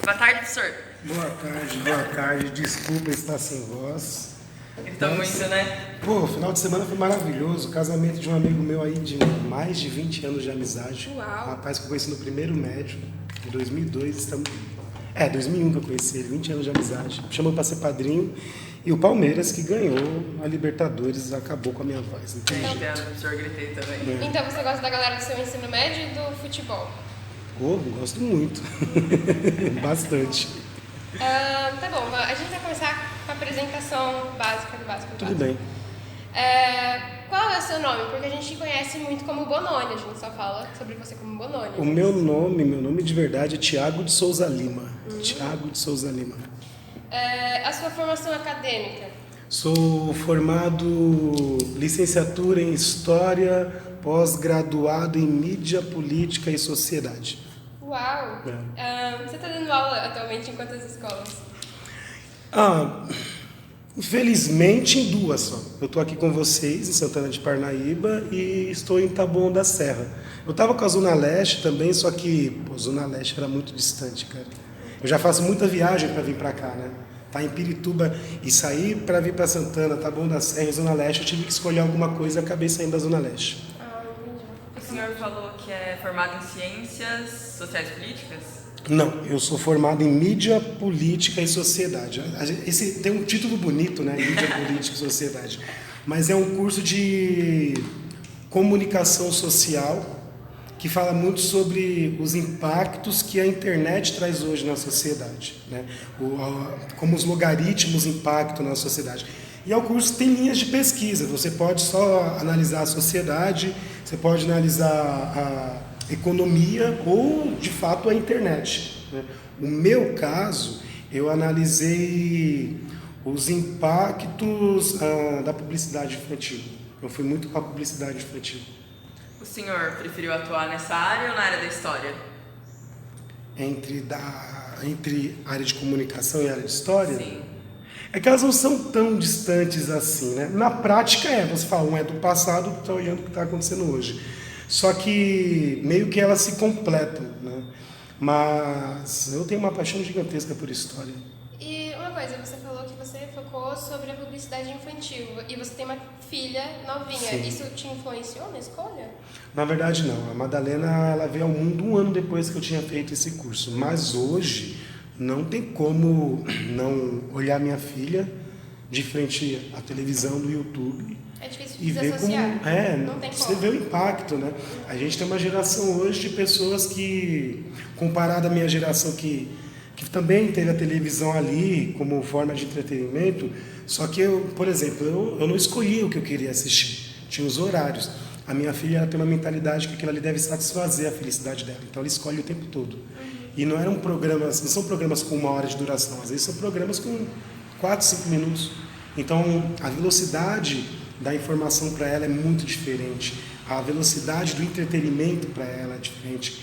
Boa tarde, professor. Boa tarde. Desculpa estar sem voz. Gritou muito, né? Pô, o final de semana foi maravilhoso. O casamento de um amigo meu aí de mais de 20 anos de amizade. Uau. Um rapaz que eu conheci no primeiro médio, em 2002. 2001 que eu conheci ele, 20 anos de amizade. Me chamou para ser padrinho. E o Palmeiras, que ganhou a Libertadores, acabou com a minha voz. Não tem jeito. Entendo, professor, gritei também. Então você gosta da galera do seu ensino médio e do futebol? Pô, gosto muito. Bastante. Tá bom, a gente vai começar com a apresentação básica do básico. Tudo bem. Qual é o seu nome? Porque a gente te conhece muito como Bononi, a gente só fala sobre você como Bononi. O meu nome de verdade é Thiago de Souza Lima. Thiago de Souza Lima. A sua formação acadêmica? Sou formado licenciatura em História, pós-graduado em Mídia, Política e Sociedade. Uau! Você está dando aula atualmente em quantas escolas? Infelizmente em duas só. Eu estou aqui com vocês em Santana de Parnaíba e estou em Taboão da Serra. Eu estava com a Zona Leste também, só que a Zona Leste era muito distante, cara. Eu já faço muita viagem para vir para cá, né? Tá em Pirituba e sair para vir para Santana, Taboão da Serra e Zona Leste, eu tive que escolher alguma coisa e acabei saindo da Zona Leste. Entendi. O senhor falou que é formado em Ciências Sociais e Políticas? Não, eu sou formado em Mídia, Política e Sociedade. Esse tem um título bonito, né? Mídia, Política e Sociedade. Mas é um curso de comunicação social que fala muito sobre os impactos que a internet traz hoje na sociedade, né? Como os logaritmos impactam na sociedade. E o curso tem linhas de pesquisa, você pode só analisar a sociedade, você pode analisar a economia ou, de fato, a internet, né? No meu caso, eu analisei os impactos da publicidade infantil. Eu fui muito para a publicidade infantil. O senhor preferiu atuar nessa área ou na área da história? Entre área de comunicação e área de história? Sim. É que elas não são tão distantes assim, né? Na prática você fala, um é do passado, está olhando o que está acontecendo hoje. Só que meio que elas se completam, né? Mas eu tenho uma paixão gigantesca por história. E uma coisa, você falou que você focou sobre a publicidade infantil e você tem uma filha novinha. Sim. Isso te influenciou na escolha? Na verdade não, a Madalena ela veio ao mundo um ano depois que eu tinha feito esse curso, mas hoje não tem como não olhar minha filha de frente à televisão do YouTube É difícil e de ver como desassociar. Não tem você como. vê o impacto, né? A gente tem uma geração hoje de pessoas que, comparada à minha geração que também teve a televisão ali como forma de entretenimento, só que eu, por exemplo, eu não escolhi o que eu queria assistir, tinha os horários. A minha filha ela tem uma mentalidade que aquilo ali deve satisfazer a felicidade dela, então ela escolhe o tempo todo. E não eram programas, não são programas com 1 hora de duração, às vezes são programas com 4, 5 minutos. Então a velocidade da informação para ela é muito diferente, a velocidade do entretenimento para ela é diferente,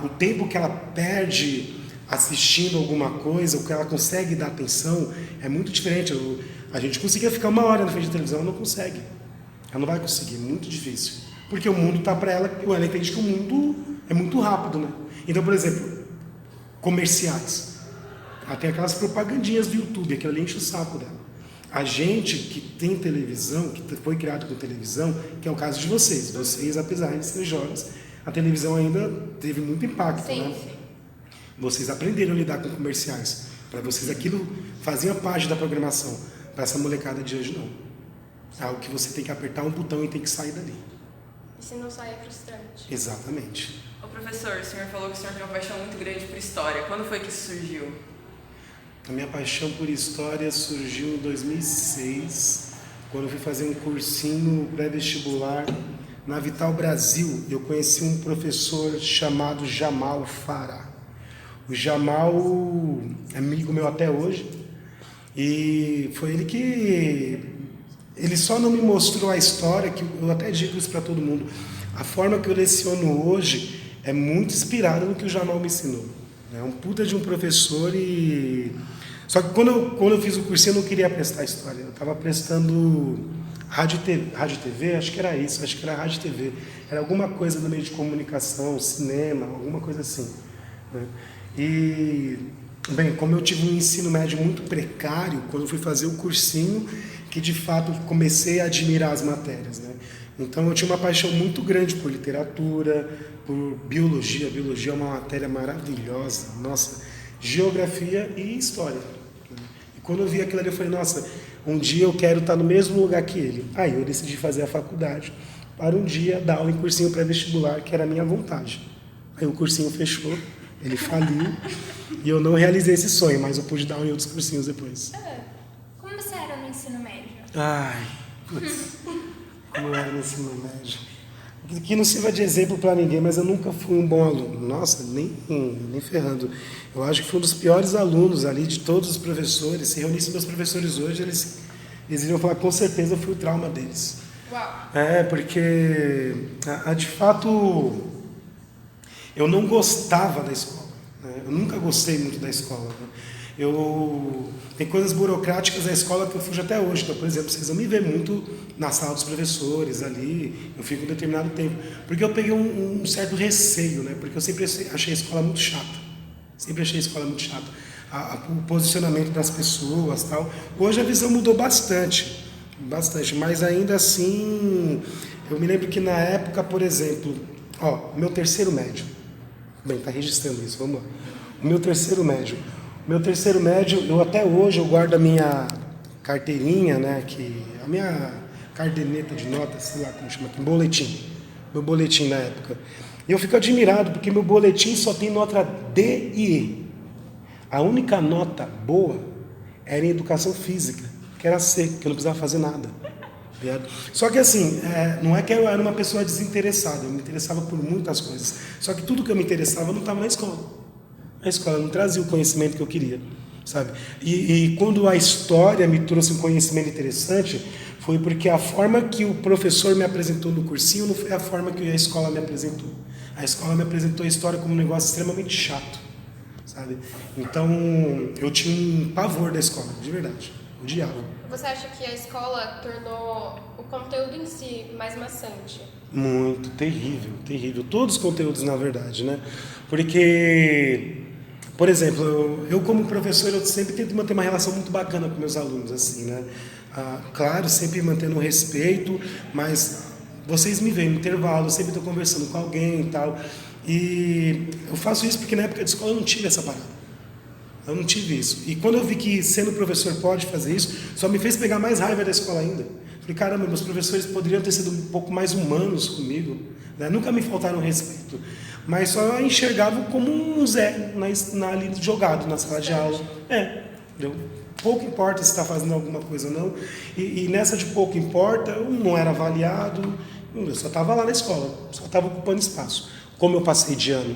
o tempo que ela perde assistindo alguma coisa, o que ela consegue dar atenção é muito diferente. A gente conseguia ficar 1 hora na frente da televisão, ela não consegue. Ela não vai conseguir, é muito difícil. Porque o mundo está para ela, ela entende que o mundo é muito rápido, né? Então, por exemplo, comerciais. Ela tem aquelas propagandinhas do YouTube, aquilo ali enche o saco dela. A gente que tem televisão, que foi criado com televisão, que é o caso de vocês. Vocês, apesar de serem jovens, a televisão ainda teve muito impacto, Sim, né? sim. Vocês aprenderam a lidar com comerciais. Para vocês aquilo fazia parte da programação. Para essa molecada de hoje não. É algo que você tem que apertar um botão e tem que sair dali. E se não sai é frustrante. Exatamente. Ô professor, o senhor falou que o senhor tem uma paixão muito grande por história. Quando foi que isso surgiu? A minha paixão por história surgiu em 2006, quando eu fui fazer um cursinho pré-vestibular na Vital Brasil. Eu conheci um professor chamado Jamal Farah. O Jamal é amigo meu até hoje e foi ele que... Ele só não me mostrou a história, que eu até digo isso para todo mundo. A forma que eu leciono hoje é muito inspirada no que o Jamal me ensinou. É um puta de um professor e... Só que quando eu fiz o cursinho eu não queria prestar história. Eu estava prestando rádio e TV, acho que era isso, acho que era rádio e TV. Era alguma coisa no meio de comunicação, cinema, alguma coisa assim, né? E Bem, como eu tive um ensino médio muito precário, quando eu fui fazer o cursinho, que de fato comecei a admirar as matérias, né? Então eu tinha uma paixão muito grande por literatura, por biologia. Biologia é uma matéria maravilhosa, nossa, geografia e história. E quando eu vi aquilo ali, eu falei, nossa, um dia eu quero estar no mesmo lugar que ele. Aí eu decidi fazer a faculdade para um dia dar aula em cursinho pré-vestibular, que era a minha vontade. Aí o cursinho fechou, ele faliu, e eu não realizei esse sonho, mas eu pude dar aula em outros cursinhos depois. Como você era no ensino médio? Ai, putz, como eu era no ensino médio. Que não sirva de exemplo para ninguém, mas eu nunca fui um bom aluno. Nossa, nem ferrando. Eu acho que fui um dos piores alunos ali de todos os professores. Se reunissem meus professores hoje, eles iriam falar com certeza eu fui o trauma deles. Uau! Porque, de fato, eu não gostava da escola. Né? Eu nunca gostei muito da escola. Né? Tem coisas burocráticas da escola que eu fujo até hoje. Então, por exemplo, vocês vão me ver muito na sala dos professores ali, eu fico um determinado tempo. Porque eu peguei um certo receio, né? Porque eu sempre achei a escola muito chata. Sempre achei a escola muito chata. O posicionamento das pessoas e tal. Hoje a visão mudou bastante. Mas ainda assim, eu me lembro que na época, por exemplo, meu terceiro médio. Bem, tá registrando isso, vamos lá. O meu terceiro médio, eu até hoje eu guardo a minha carteirinha, né, a minha caderneta de notas, sei lá como chama aqui, meu boletim na época. E eu fico admirado, porque meu boletim só tem nota D e E. A única nota boa era em educação física, que era C, que eu não precisava fazer nada. Só que assim, não é que eu era uma pessoa desinteressada, eu me interessava por muitas coisas. Só que tudo que eu me interessava não estava na escola. A escola não trazia o conhecimento que eu queria, sabe? E quando a história me trouxe um conhecimento interessante, foi porque a forma que o professor me apresentou no cursinho não foi a forma que a escola me apresentou. A escola me apresentou a história como um negócio extremamente chato, sabe? Então, eu tinha um pavor da escola, de verdade. Odiava. Você acha que a escola tornou o conteúdo em si mais maçante? Muito, terrível, terrível. Todos os conteúdos, na verdade, né? Porque, por exemplo, eu como professor, eu sempre tento manter uma relação muito bacana com meus alunos, assim, né? Claro, sempre mantendo um respeito, mas vocês me veem no intervalo, eu sempre estou conversando com alguém e tal. E eu faço isso porque na época de escola eu não tive essa parada. Eu não tive isso. E quando eu vi que sendo professor pode fazer isso, só me fez pegar mais raiva da escola ainda. Falei, caramba, meus professores poderiam ter sido um pouco mais humanos comigo, né? Nunca me faltaram respeito, mas só enxergavam como um Zé ali jogado na sala de aula. Entendeu? Pouco importa se está fazendo alguma coisa ou não. E nessa de pouco importa, eu não era avaliado, eu só estava lá na escola, só estava ocupando espaço. Como eu passei de ano?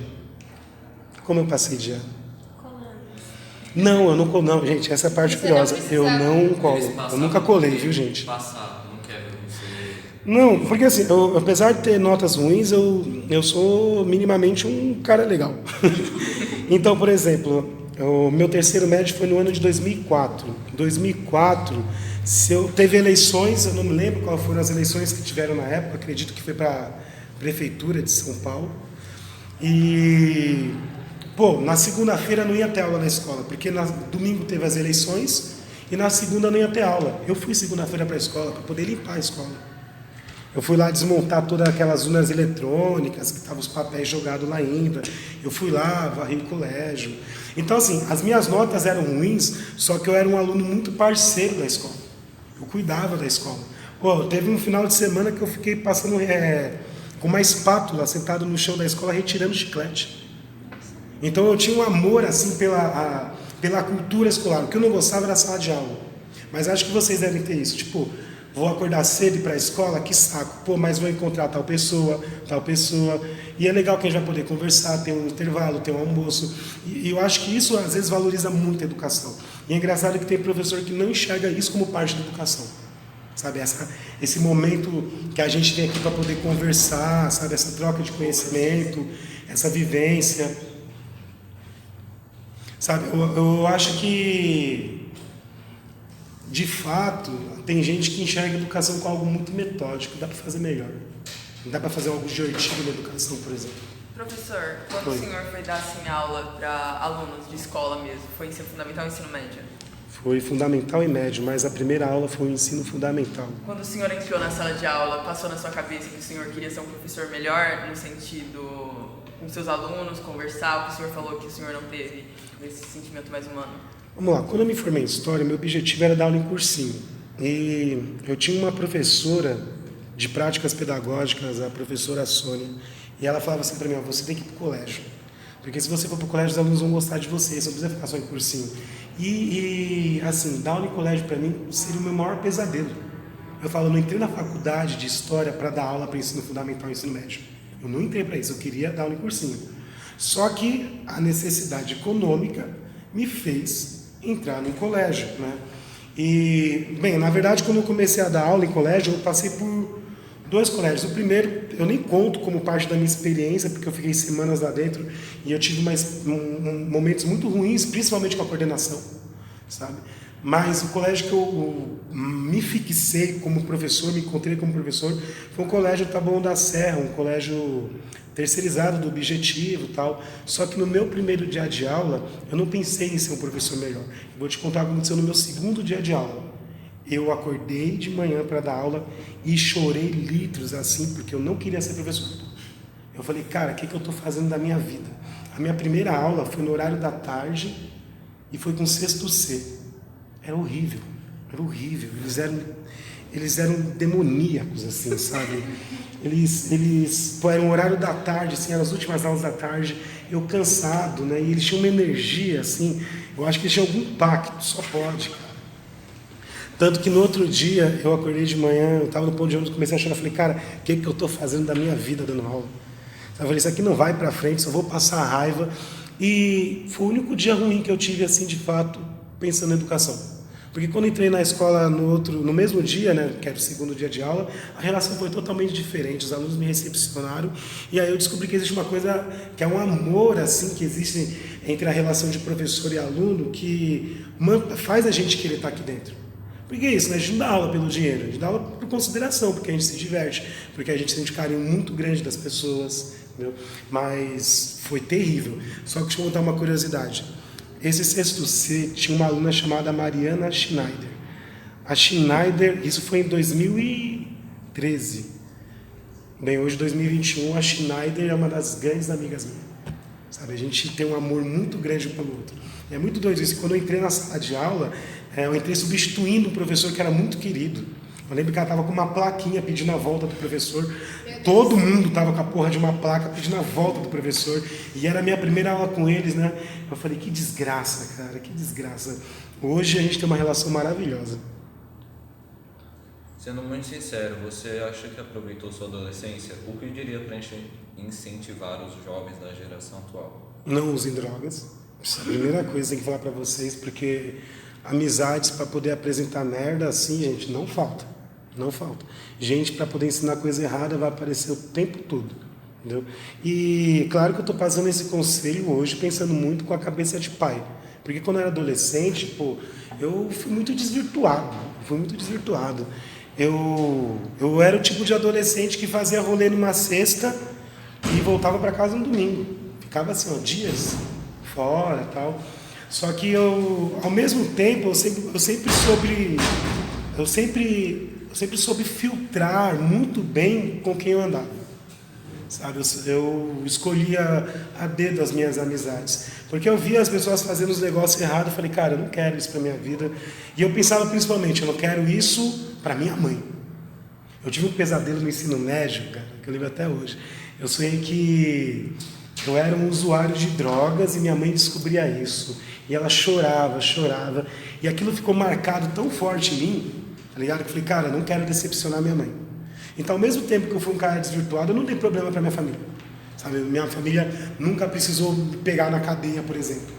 Não, eu não colo. Não, gente, essa é a parte curiosa. Eu não colo. Eu nunca colei, viu, gente? Passado, não quero você. Não, porque assim, apesar de ter notas ruins, eu sou minimamente um cara legal. Então, por exemplo, o meu terceiro médio foi no ano de 2004. 2004, teve eleições, eu não me lembro quais foram as eleições que tiveram na época, acredito que foi para a Prefeitura de São Paulo. E... na segunda-feira não ia ter aula na escola, porque no domingo teve as eleições e na segunda não ia ter aula. Eu fui segunda-feira para a escola para poder limpar a escola. Eu fui lá desmontar todas aquelas urnas eletrônicas, que estavam os papéis jogados lá ainda. Eu fui lá, varri o colégio. Então, assim, as minhas notas eram ruins, só que eu era um aluno muito parceiro da escola. Eu cuidava da escola. Teve um final de semana que eu fiquei passando com uma espátula sentado no chão da escola retirando chiclete. Então eu tinha um amor assim pela cultura escolar. O que eu não gostava era a sala de aula. Mas acho que vocês devem ter isso. Tipo, vou acordar cedo e ir para a escola, que saco. Mas vou encontrar tal pessoa. E é legal que a gente vai poder conversar, ter um intervalo, ter um almoço. E eu acho que isso às vezes valoriza muito a educação. E é engraçado que tem professor que não enxerga isso como parte da educação. Sabe, esse momento que a gente tem aqui para poder conversar, sabe, essa troca de conhecimento, essa vivência. Sabe, eu acho que, de fato, tem gente que enxerga a educação como algo muito metódico, dá para fazer melhor. Dá para fazer algo divertido na educação, por exemplo. Professor, quando Oi. o senhor foi dar assim, aula para alunos de escola mesmo, foi ensino fundamental ou ensino médio? Foi fundamental e médio, mas a primeira aula foi o ensino fundamental. Quando o senhor entrou na sala de aula, passou na sua cabeça que o senhor queria ser um professor melhor, no sentido com seus alunos, conversar, o que o senhor falou que o senhor não teve esse sentimento mais humano? Vamos lá, quando eu me formei em História, meu objetivo era dar aula em cursinho. E eu tinha uma professora de práticas pedagógicas, a professora Sônia, e ela falava assim para mim, ó, você tem que ir para o colégio. Porque se você for para o colégio, os alunos vão gostar de você, você não precisa ficar só em cursinho. E assim, dar aula em colégio para mim seria o meu maior pesadelo. Eu falo, eu não entrei na faculdade de História para dar aula para ensino fundamental e ensino médio. Eu não entrei para isso, eu queria dar aula em cursinho. Só que a necessidade econômica me fez entrar no colégio, né? E, bem, na verdade, quando eu comecei a dar aula em colégio, eu passei por 2 colégios. O primeiro, eu nem conto como parte da minha experiência, porque eu fiquei semanas lá dentro e eu tive momentos muito ruins, principalmente com a coordenação, sabe? Mas o colégio que eu me fixei como professor, me encontrei como professor, foi um colégio Taboão da Serra, um colégio terceirizado do Objetivo e tal. Só que no meu primeiro dia de aula, eu não pensei em ser um professor melhor. Eu vou te contar o que aconteceu no meu segundo dia de aula. Eu acordei de manhã para dar aula e chorei litros assim, porque eu não queria ser professor. Eu falei, cara, o que eu estou fazendo da minha vida? A minha primeira aula foi no horário da tarde e foi com sexto C. Era horrível, era horrível. Eles eram demoníacos, assim, sabe? Pô, era um horário da tarde, assim, eram as últimas aulas da tarde, eu cansado, né? E eles tinham uma energia, assim, eu acho que eles tinham algum pacto, só pode, cara. Tanto que no outro dia, eu acordei de manhã, eu estava no ponto de ônibus, comecei a chorar, falei, cara, o que eu estou fazendo da minha vida dando aula? Eu falei, isso aqui não vai para frente, só vou passar raiva. E foi o único dia ruim que eu tive, assim, de fato, pensando na educação. Porque quando entrei na escola no mesmo dia, né, que era o segundo dia de aula, a relação foi totalmente diferente, os alunos me recepcionaram, e aí eu descobri que existe uma coisa, que é um amor, assim, que existe entre a relação de professor e aluno, que faz a gente querer estar aqui dentro. Porque é isso, né? A gente não dá aula pelo dinheiro, a gente dá aula por consideração, porque a gente se diverte, porque a gente sente carinho muito grande das pessoas, entendeu? Mas foi terrível. Só que deixa eu contar uma curiosidade. Esse sexto C tinha uma aluna chamada Mariana Schneider. A Schneider, isso foi em 2013. Bem, hoje, 2021, a Schneider é uma das grandes amigas minhas. Sabe, a gente tem um amor muito grande um pelo outro. E é muito doido isso. Quando eu entrei na sala de aula, eu entrei substituindo um professor que era muito querido. Eu lembro que ela estava com uma plaquinha pedindo a volta do professor. Todo mundo estava com a porra de uma placa pedindo a volta do professor. E era a minha primeira aula com eles, né? Eu falei, que desgraça, cara, que desgraça. Hoje a gente tem uma relação maravilhosa. Sendo muito sincero, você acha que aproveitou sua adolescência? O que diria para a gente incentivar os jovens da geração atual? Não usem drogas. Essa é a primeira coisa que eu tenho que falar para vocês, porque amizades para poder apresentar merda assim, gente, não falta. Não falta. Gente, para poder ensinar coisa errada vai aparecer o tempo todo. Entendeu? E claro que eu estou passando esse conselho hoje pensando muito com a cabeça de pai. Porque quando eu era adolescente, pô, eu fui muito desvirtuado. Eu era o tipo de adolescente que fazia rolê numa sexta e voltava para casa no domingo. Ficava assim, ó, dias fora e tal. Só que ao mesmo tempo, eu sempre soube filtrar muito bem com quem eu andava. Sabe, eu escolhia a dedo as minhas amizades, porque eu via as pessoas fazendo os negócios errados, eu falei, cara, eu não quero isso para minha vida. E eu pensava principalmente, eu não quero isso para minha mãe. Eu tive um pesadelo no ensino médio, cara, que eu lembro até hoje. Eu sonhei que eu era um usuário de drogas e minha mãe descobria isso. E ela chorava, e aquilo ficou marcado tão forte em mim, tá ligado? Que eu falei, cara, eu não quero decepcionar minha mãe. Então, ao mesmo tempo que eu fui um cara desvirtuado, eu não dei problema para minha família. Sabe? Minha família nunca precisou me pegar na cadeia, por exemplo.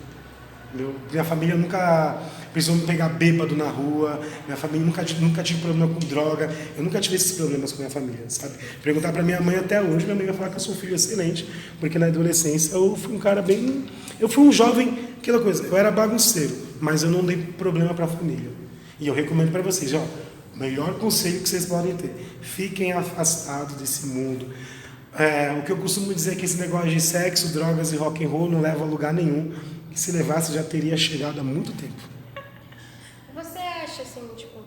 Minha família nunca precisou me pegar bêbado na rua. Minha família nunca tive problema com droga. Eu nunca tive esses problemas com minha família, sabe? Perguntar para minha mãe até hoje, minha mãe vai falar que eu sou um filho excelente, porque na adolescência eu fui um cara bem... Eu fui um jovem, aquela coisa, eu era bagunceiro, mas eu não dei problema para a família. E eu recomendo para vocês, ó, o melhor conselho que vocês podem ter: fiquem afastados desse mundo. O que eu costumo dizer é que esse negócio de sexo, drogas e rock and roll não leva a lugar nenhum. Que se levasse já teria chegado há muito tempo. Você acha, assim, tipo,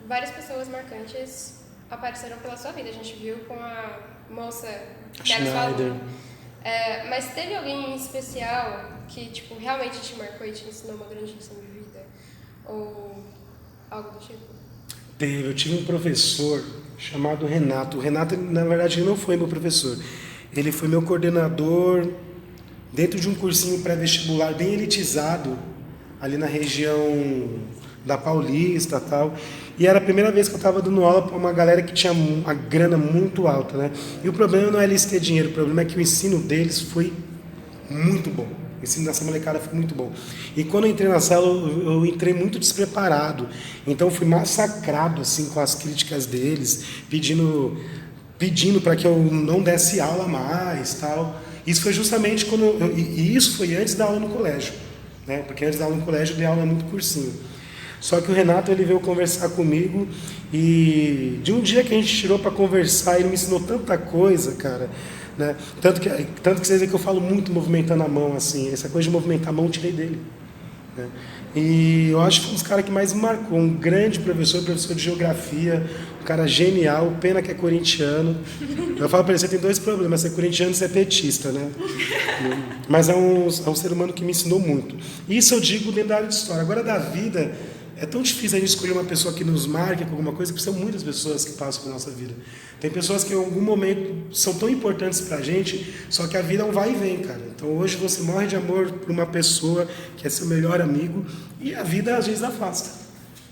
várias pessoas marcantes apareceram pela sua vida. A gente viu com a moça que era sua Schneider. aluna. Mas teve alguém em especial que, tipo, realmente te marcou e te ensinou uma grande lição de vida? Ou algo do tipo? Eu tive um professor chamado Renato. O Renato, na verdade, ele não foi meu professor. Ele foi meu coordenador dentro de um cursinho pré-vestibular bem elitizado, ali na região da Paulista e tal. E era a primeira vez que eu estava dando aula para uma galera que tinha uma grana muito alta, né? E o problema não é eles ter dinheiro, o problema é que o ensino deles foi muito bom. O ensino dessa molecada foi muito bom. E quando eu entrei na sala, eu entrei muito despreparado. Então eu fui massacrado assim, com as críticas deles, pedindo para que eu não desse aula mais, tal. Isso foi justamente quando e isso foi antes da aula no colégio, né? Porque antes da aula no colégio eu dei aula muito cursinho. Só que o Renato, ele veio conversar comigo e de um dia que a gente tirou para conversar, ele me ensinou tanta coisa, cara, né? Tanto que vocês veem que eu falo muito movimentando a mão, assim, essa coisa de movimentar a mão eu tirei dele, né? E eu acho que foi um dos caras que mais me marcou, um grande professor de geografia, um cara genial, pena que é corintiano. Eu falo para ele, você tem dois problemas, ser corintiano e ser petista, né? Mas é um ser humano que me ensinou muito. Isso eu digo dentro da área de história. Agora, da vida, é tão difícil a gente escolher uma pessoa que nos marque com alguma coisa, porque são muitas pessoas que passam pela nossa vida. Tem pessoas que em algum momento são tão importantes pra gente, só que a vida é um vai e vem, cara. Então hoje você morre de amor por uma pessoa que é seu melhor amigo e a vida às vezes afasta.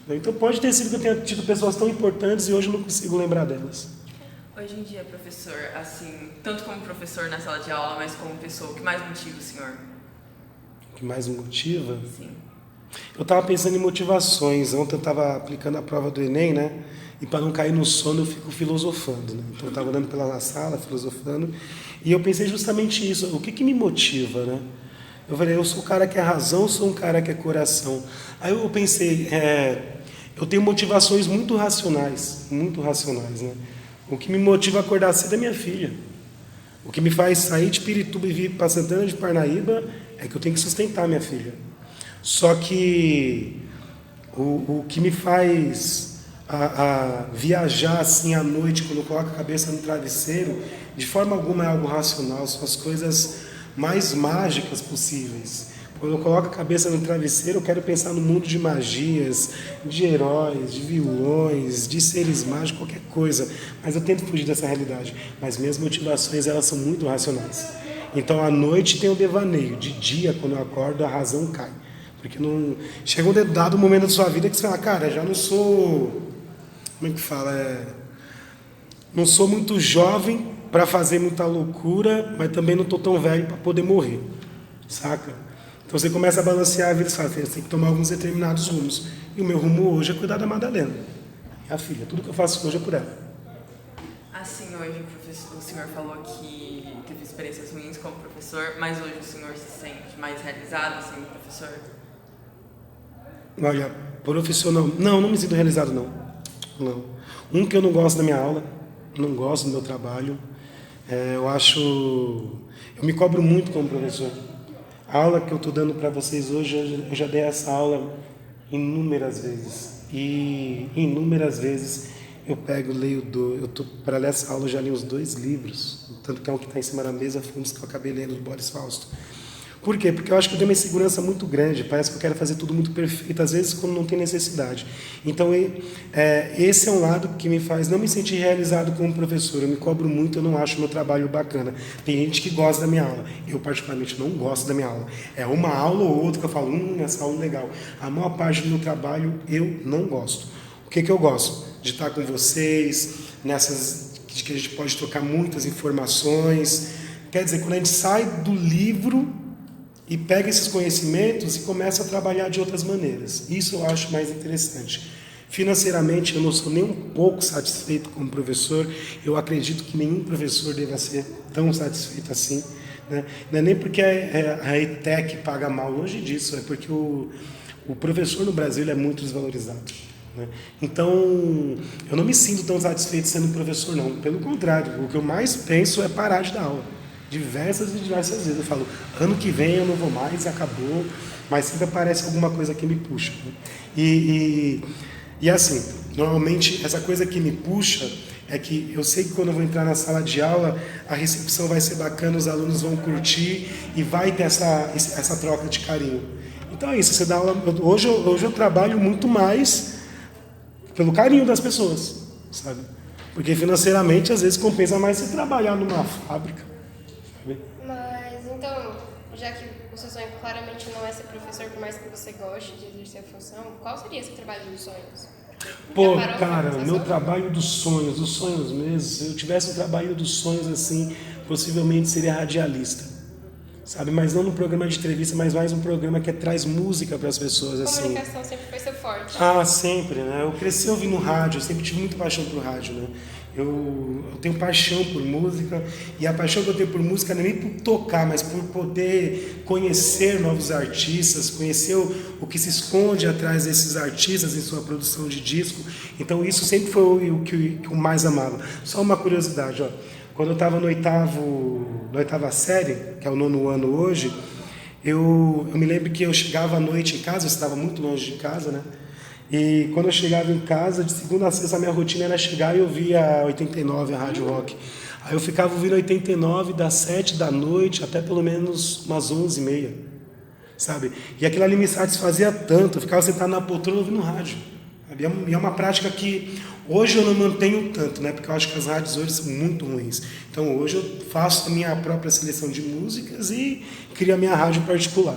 Então pode ter sido que eu tenha tido pessoas tão importantes e hoje eu não consigo lembrar delas. Hoje em dia, professor, assim, tanto como professor na sala de aula, mas como pessoa, o que mais motiva o senhor? O que mais me motiva? Sim. Eu estava pensando em motivações. Ontem eu estava aplicando a prova do Enem, né? E para não cair no sono eu fico filosofando, né? Então eu estava andando pela sala, filosofando, e eu pensei justamente isso. O que me motiva, né? Eu falei, eu sou um cara que é razão, sou um cara que é coração. Aí eu pensei, eu tenho motivações muito racionais, né? O que me motiva a acordar cedo é minha filha. O que me faz sair de Pirituba e vir para Santana de Parnaíba é que eu tenho que sustentar minha filha. Só que o que me faz a viajar assim à noite, quando eu coloco a cabeça no travesseiro, de forma alguma é algo racional, são as coisas mais mágicas possíveis. Quando eu coloco a cabeça no travesseiro, eu quero pensar no mundo de magias, de heróis, de vilões, de seres mágicos, qualquer coisa. Mas eu tento fugir dessa realidade. Mas minhas motivações, elas são muito racionais. Então, à noite tem o devaneio. De dia, quando eu acordo, a razão cai. Porque não chega um dado momento da sua vida que você fala, cara, já não sou... Como é que fala? Não sou muito jovem para fazer muita loucura, mas também não estou tão velho para poder morrer. Saca? Então você começa a balancear a vida e fala, você tem que tomar alguns determinados rumos. E o meu rumo hoje é cuidar da Madalena, minha filha. Tudo que eu faço hoje é por ela. Assim, hoje o senhor falou que teve experiências ruins como professor, mas hoje o senhor se sente mais realizado sendo professor? Olha, profissional... Não me sinto realizado, não. Um, que eu não gosto da minha aula, não gosto do meu trabalho. Eu me cobro muito como professor. A aula que eu estou dando para vocês hoje, eu já dei essa aula inúmeras vezes. E inúmeras vezes eu pego, leio, para ler essa aula eu já li os 2 livros. Tanto que é um que está em cima da mesa, foi um dos que eu acabei lendo, do Boris Fausto. Por quê? Porque eu acho que eu tenho uma insegurança muito grande, parece que eu quero fazer tudo muito perfeito, às vezes quando não tem necessidade. Então, esse é um lado que me faz não me sentir realizado como professor. Eu me cobro muito, eu não acho meu trabalho bacana. Tem gente que gosta da minha aula, eu particularmente não gosto da minha aula. É uma aula ou outra que eu falo, essa aula é legal. A maior parte do meu trabalho eu não gosto. O que eu gosto? De estar com vocês, de que a gente pode trocar muitas informações. Quer dizer, quando a gente sai do livro e pega esses conhecimentos e começa a trabalhar de outras maneiras. Isso eu acho mais interessante. Financeiramente, eu não sou nem um pouco satisfeito como professor. Eu acredito que nenhum professor deva ser tão satisfeito assim, né? Não é nem porque a ETEC paga mal, longe disso. É porque o professor no Brasil é muito desvalorizado. né? Então, eu não me sinto tão satisfeito sendo professor, não. Pelo contrário, o que eu mais penso é parar de dar aula. Diversas e diversas vezes. Eu falo, ano que vem eu não vou mais, acabou. Mas sempre aparece alguma coisa que me puxa, né? E assim, normalmente essa coisa que me puxa é que eu sei que quando eu vou entrar na sala de aula, a recepção vai ser bacana, os alunos vão curtir e vai ter essa troca de carinho. Então é isso, você dá aula. Hoje eu trabalho muito mais pelo carinho das pessoas, sabe? Porque financeiramente às vezes compensa mais você trabalhar numa fábrica, sabe? Mas então, já que o seu sonho claramente não é ser professor, por mais que você goste de exercer a função, qual seria seu trabalho dos sonhos? Pô, cara, meu trabalho dos sonhos mesmo, se eu tivesse um trabalho dos sonhos assim, possivelmente seria radialista, sabe? Mas não num programa de entrevista, mas mais um programa que traz música para as pessoas, assim. Comunicação sempre foi seu forte. Ah, sempre, né? Eu cresci ouvindo rádio, eu sempre tive muita paixão por rádio, né? Eu tenho paixão por música, e a paixão que eu tenho por música não é nem por tocar, mas por poder conhecer novos artistas, conhecer o que se esconde atrás desses artistas em sua produção de disco. Então isso sempre foi o que eu mais amava. Só uma curiosidade, ó. Quando eu estava na oitava série, que é o 9º ano hoje, eu me lembro que eu chegava à noite em casa, eu estava muito longe de casa, né? E quando eu chegava em casa, de segunda a sexta, a minha rotina era chegar e ouvir a 89, a Rádio Rock. Aí eu ficava ouvindo 89 das 7 da noite até pelo menos umas 11h30, sabe? E aquilo ali me satisfazia tanto, eu ficava sentado na poltrona ouvindo rádio. Sabe? E é uma prática que hoje eu não mantenho tanto, né? Porque eu acho que as rádios hoje são muito ruins. Então hoje eu faço a minha própria seleção de músicas e crio a minha rádio particular.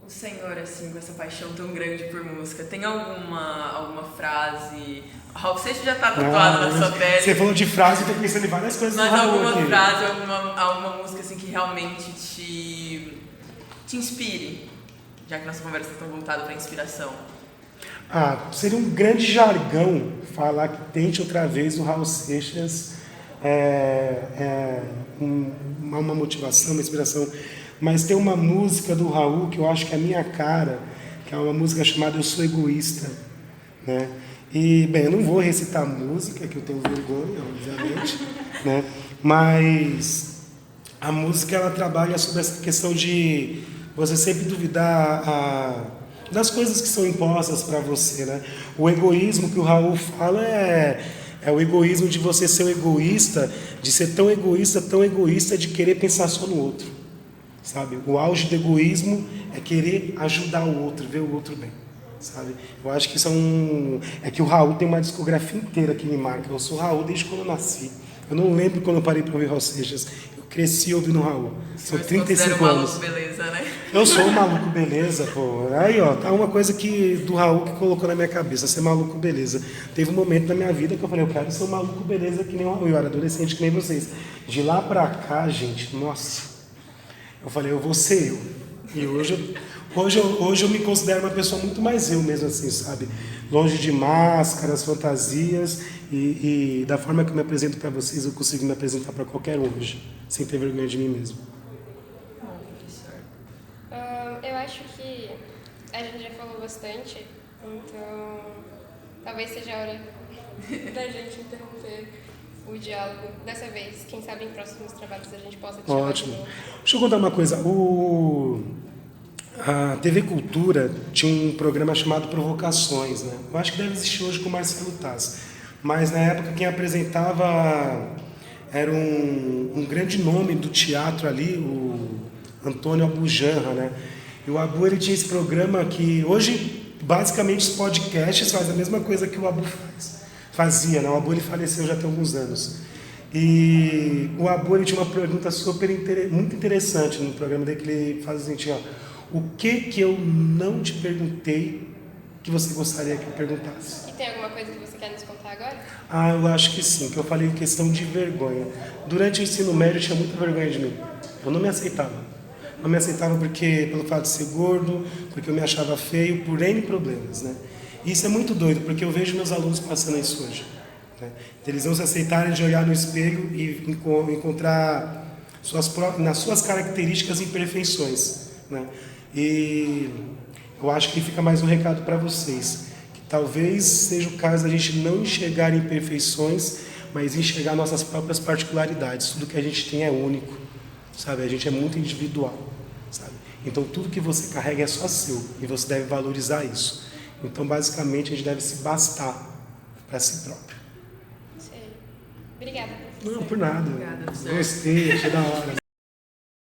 O senhor, assim, com essa paixão tão grande por música, tem alguma frase? O Raul Seixas já tá tatuado na sua pele. Você falou de frase, eu tô pensando em várias coisas. Mas alguma frase, alguma música assim que realmente te inspire? Já que nossa conversa está tão voltada para inspiração. Seria um grande jargão falar que Tente Outra Vez do Raul Seixas uma motivação, uma inspiração. Mas tem uma música do Raul que eu acho que é a minha cara, que é uma música chamada Eu Sou Egoísta, né? E, bem, eu não vou recitar a música, que eu tenho vergonha, obviamente, né? Mas a música, ela trabalha sobre essa questão de você sempre duvidar das coisas que são impostas para você, né? O egoísmo que o Raul fala é o egoísmo de você ser um egoísta, de ser tão egoísta de querer pensar só no outro, sabe? O auge do egoísmo é querer ajudar o outro, ver o outro bem, sabe? Eu acho que isso é que o Raul tem uma discografia inteira que me marca. Eu sou Raul desde quando eu nasci. Eu não lembro quando eu parei para ouvir Raul Seixas. Eu cresci ouvindo Raul. São 35 anos. Maluco beleza, né? Eu sou um maluco beleza, pô. Aí, ó, tá uma coisa do Raul que colocou na minha cabeça, ser maluco beleza. Teve um momento na minha vida que eu falei, eu quero ser um maluco beleza que nem o Raul. Eu era adolescente que nem vocês. De lá pra cá, gente, nossa. Eu falei, eu vou ser eu. E hoje eu me considero uma pessoa muito mais eu mesmo, assim, sabe? Longe de máscaras, fantasias e da forma que eu me apresento para vocês, eu consigo me apresentar para qualquer um hoje, sem ter vergonha de mim mesmo. Eu acho que a gente já falou bastante, então talvez seja a hora da gente interromper o diálogo. Dessa vez, quem sabe em próximos trabalhos a gente possa te chamar. Ótimo. Deixa eu contar uma coisa. A TV Cultura tinha um programa chamado Provocações, né? Eu acho que deve existir hoje com o Marcelo Taz. Mas na época quem apresentava era um grande nome do teatro ali, o Antônio Abujanra, né? E o Abu, ele tinha esse programa que hoje basicamente os podcasts fazem a mesma coisa que o Abu fazia, né? O Abu, ele faleceu já tem alguns anos. E o Abu, ele tinha uma pergunta muito interessante no programa dele, que ele faz o seguinte, ó: o que eu não te perguntei que você gostaria que eu perguntasse? E tem alguma coisa que você quer nos contar agora? Eu acho que sim, que eu falei em questão de vergonha. Durante o ensino médio eu tinha muita vergonha de mim. Eu não me aceitava. Não me aceitava pelo fato de ser gordo, porque eu me achava feio, por N problemas, né? E isso é muito doido, porque eu vejo meus alunos passando isso hoje, né? Eles não se aceitarem de olhar no espelho e encontrar nas suas características imperfeições, né? E eu acho que fica mais um recado para vocês, que talvez seja o caso da gente não enxergar imperfeições, mas enxergar nossas próprias particularidades. Tudo que a gente tem é único, sabe? A gente é muito individual, sabe? Então tudo que você carrega é só seu e você deve valorizar isso. Então basicamente a gente deve se bastar para si próprio. Sei. Obrigada, professor. Não, por nada. Obrigada, professor. Gostei, achei da hora.